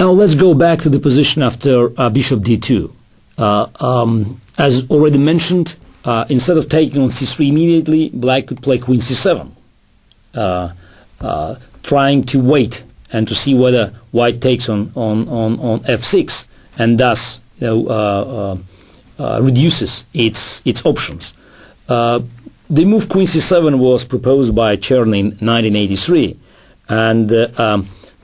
Now let's go back to the position after bishop d2. As already mentioned, instead of taking on c3 immediately, black could play queen c7, trying to wait and to see whether white takes on f6, and thus reduces its options. The move queen c7 was proposed by Cherny in 1983, and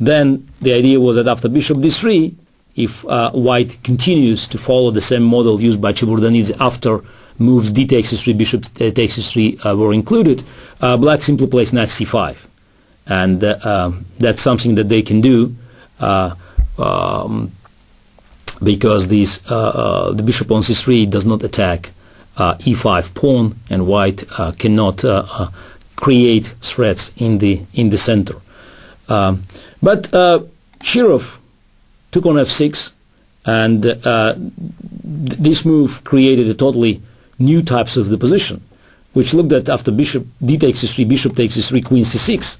then the idea was that after bishop d3, if white continues to follow the same model used by Chaburdanidze after moves d takes c3, bishop takes c3 were included, black simply plays knight c5, and that's something that they can do because the bishop on c3 does not attack e5 pawn, and white cannot create threats in the center. But Shirov took on f6, and this move created a totally new types of the position, which looked at after bishop d takes c3, bishop takes c3, queen c6.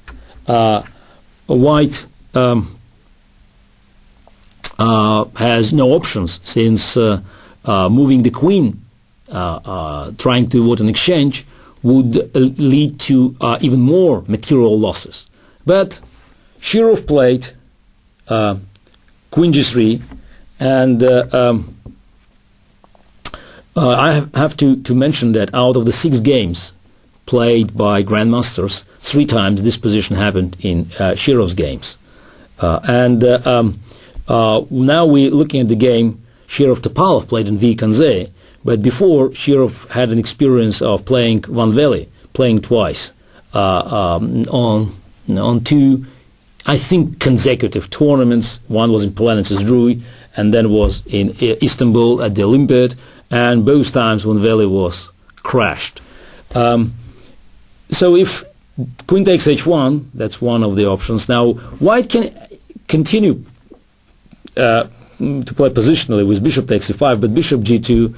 White has no options, since moving the queen, trying to avoid an exchange, would lead to even more material losses. But Shirov played queen g3, and I have to mention that out of the 6 games played by grandmasters, 3 times this position happened in Shirov's games. Now we're looking at the game Shirov-Topalov played in V. Kanze, but before, Shirov had an experience of playing Van Velle, playing twice on 2, I think, consecutive tournaments. One was in Polanet's Druy, and then was in Istanbul at the Olympiad, and both times Van Velle was crashed. So if queen takes h1, that's one of the options. Now white can continue to play positionally with bishop takes e5, but bishop g2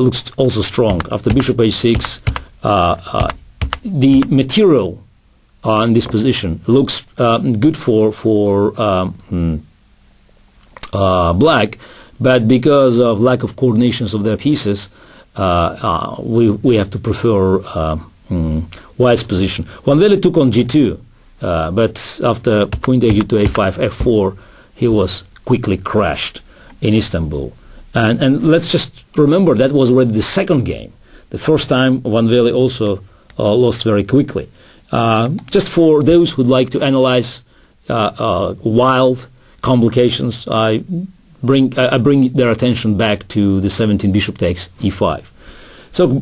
looks also strong. After bishop h6, the material in this position looks good for black, but because of lack of coordinations of their pieces, we have to prefer white's position. Van Velle took on g2, but after queen takes g2, a5, f4, he was quickly crashed in Istanbul. And let's just remember that was already the second game. The first time Van Velle also lost very quickly. Just for those who'd like to analyze wild complications, I bring their attention back to the 17 bishop takes e5. So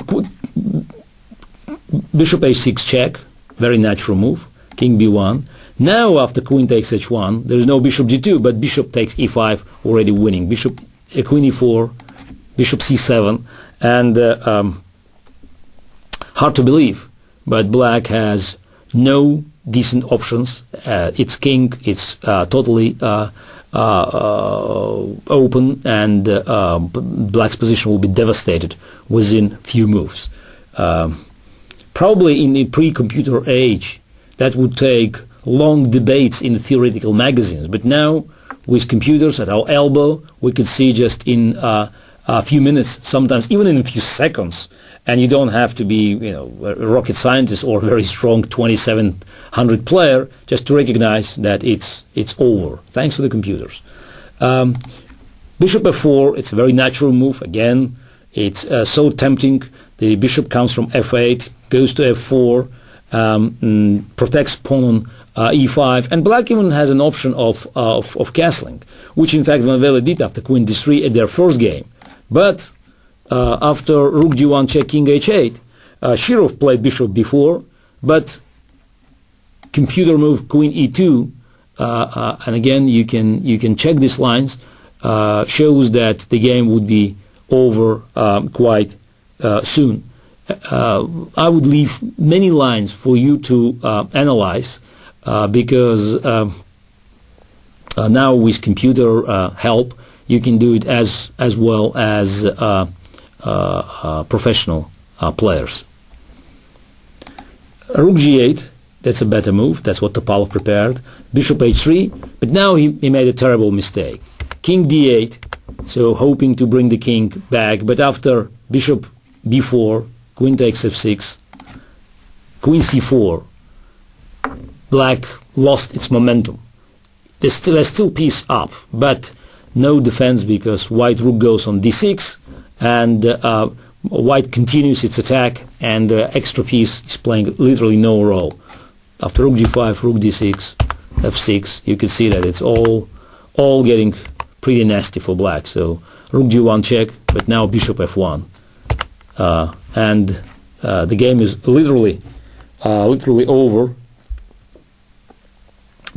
bishop h6 check, very natural move, king b1. Now after queen takes h1, there is no bishop g2, but bishop takes e5, already winning. Bishop queen e4, bishop c7, and hard to believe, but black has no decent options. Its king is totally open, and black's position will be devastated within few moves. Probably in the pre-computer age, that would take long debates in the theoretical magazines, but now with computers at our elbow, we could see just in a few minutes, sometimes even in a few seconds, and you don't have to be, a rocket scientist or a very strong 2700 player just to recognize that it's over, thanks to the computers. Bishop f4, it's a very natural move. Again, it's so tempting. The bishop comes from f8, goes to f4, protects pawn on e5, and black even has an option of castling, which in fact Van Velle did after queen d3 at their first game. But after rook g1 check king h8, Shirov played bishop b4, but computer move queen e2, and again you can check these lines, shows that the game would be over quite soon. I would leave many lines for you to analyze, because now with computer help you can do it as well as professional players. Rook g8, That's a better move. That's what Topalov prepared. Bishop h3, but now he made a terrible mistake. King d8, so hoping to bring the king back, but after bishop b4, queen takes f6, queen c4, black lost its momentum. There's still piece up, but no defense because white rook goes on d6, and white continues its attack, and extra piece is playing literally no role. After rook g5, rook d6, f6, you can see that it's all getting pretty nasty for black. So rook g1 check, but now bishop f1, and the game is literally over,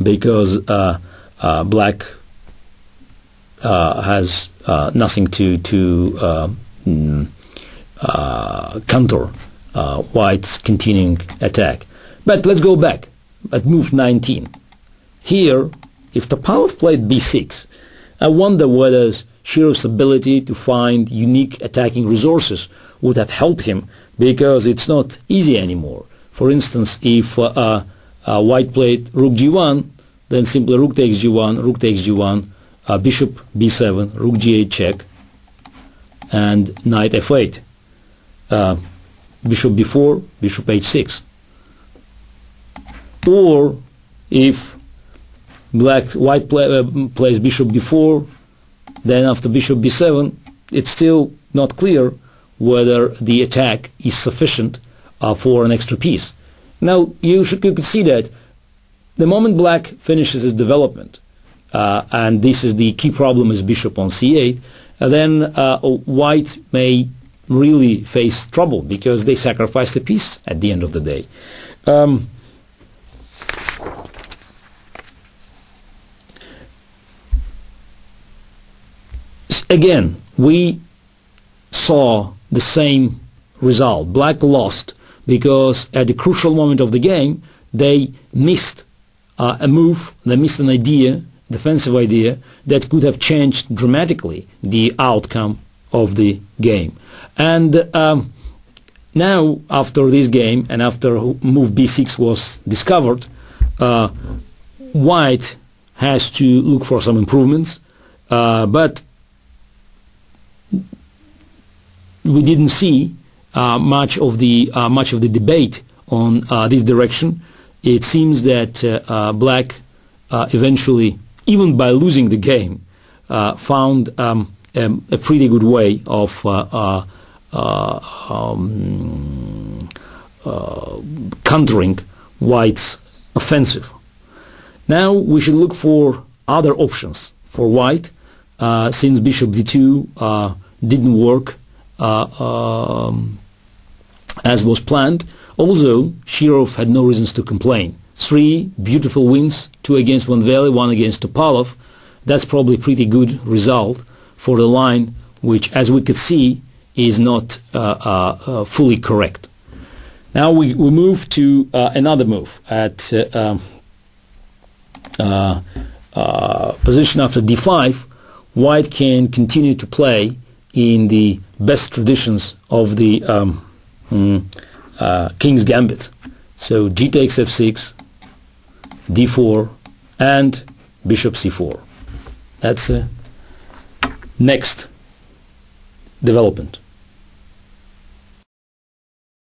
because black has nothing to counter white's continuing attack. But let's go back at move 19. Here, if Topalov played b6, I wonder whether Shirov's ability to find unique attacking resources would have helped him, because it's not easy anymore. For instance, if white played rook g1, then simply rook takes g1, rook takes g1, bishop b7, rook g8 check, and knight f8, bishop b4, bishop h6. Or if white plays bishop b4, then after bishop b7, it's still not clear whether the attack is sufficient for an extra piece. Now you could see that the moment black finishes its development, and this is the key problem, is bishop on c8, then white may really face trouble, because they sacrificed a piece at the end of the day. Again, we saw the same result. Black lost because at the crucial moment of the game they missed a move, they missed an idea, defensive idea, that could have changed dramatically the outcome of the game. And now, after this game, and after move b6 was discovered, white has to look for some improvements, but we didn't see much of the debate on this direction. It seems that black eventually, even by losing the game, found a pretty good way of countering white's offensive. Now we should look for other options for white, since bishop d2 didn't work as was planned. Also, Shirov had no reasons to complain. 3 beautiful wins, 2 against Vandveli, 1 against Topalov. That's probably a pretty good result for the line, which, as we could see, is not fully correct. Now we move to another move at position after d5. White can continue to play in the best traditions of the King's Gambit. So g takes f6, d4, and bishop c4. That's next development.